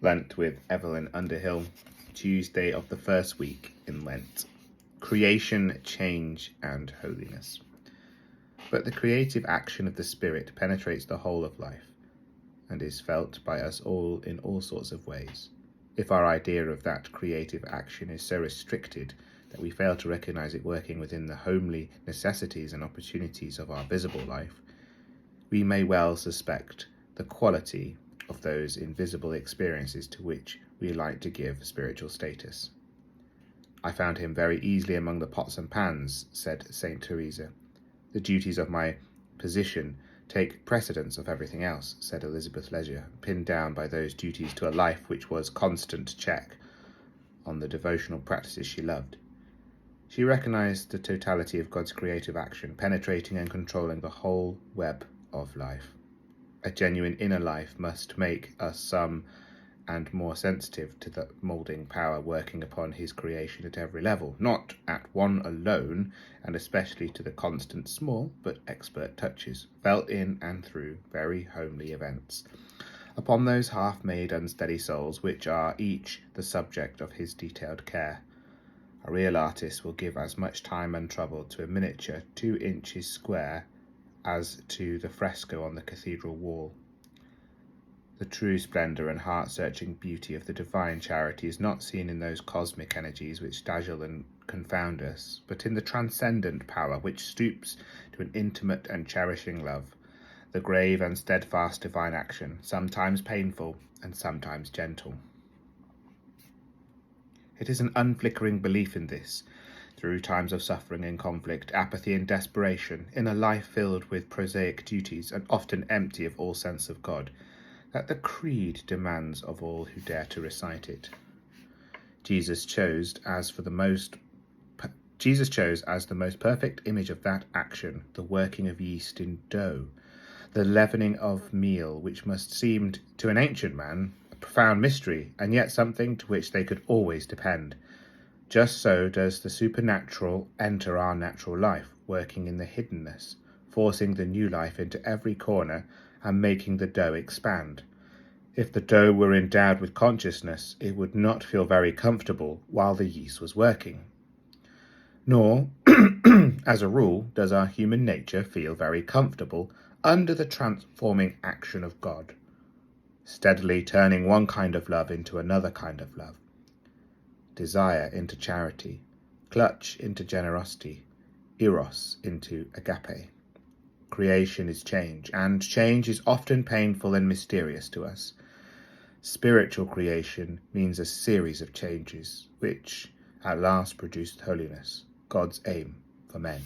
Lent with Evelyn Underhill, Tuesday of the first week in Lent. Creation, change, and holiness. But the creative action of the Spirit penetrates the whole of life and is felt by us all in all sorts of ways. If our idea of that creative action is so restricted that we fail to recognize it working within the homely necessities and opportunities of our visible life, we may well suspect the quality of those invisible experiences to which we like to give spiritual status. I found him very easily among the pots and pans, said St. Teresa. The duties of my position take precedence of everything else, said Elizabeth Leisure, pinned down by those duties to a life which was constant check on the devotional practices she loved. She recognized the totality of God's creative action, penetrating and controlling the whole web of life. A genuine inner life must make us some and more sensitive to the moulding power working upon his creation at every level, not at one alone, and especially to the constant small but expert touches, felt in and through very homely events, upon those half-made unsteady souls which are each the subject of his detailed care. A real artist will give as much time and trouble to a miniature 2 inches square as to the fresco on the cathedral wall. The true splendour and heart-searching beauty of the divine charity is not seen in those cosmic energies which dazzle and confound us, but in the transcendent power which stoops to an intimate and cherishing love, the grave and steadfast divine action, sometimes painful and sometimes gentle. It is an unflickering belief in this, through times of suffering and conflict, apathy and desperation, in a life filled with prosaic duties and often empty of all sense of God, that the creed demands of all who dare to recite it. Jesus chose as the most perfect image of that action the working of yeast in dough, the leavening of meal, which must seem to an ancient man a profound mystery, and yet something to which they could always depend. Just so does the supernatural enter our natural life, working in the hiddenness, forcing the new life into every corner and making the dough expand. If the dough were endowed with consciousness, it would not feel very comfortable while the yeast was working. Nor, as a rule, does our human nature feel very comfortable under the transforming action of God, steadily turning one kind of love into another kind of love. Desire into charity, clutch into generosity, eros into agape. Creation is change, and change is often painful and mysterious to us. Spiritual creation means a series of changes, which at last produced holiness, God's aim for men.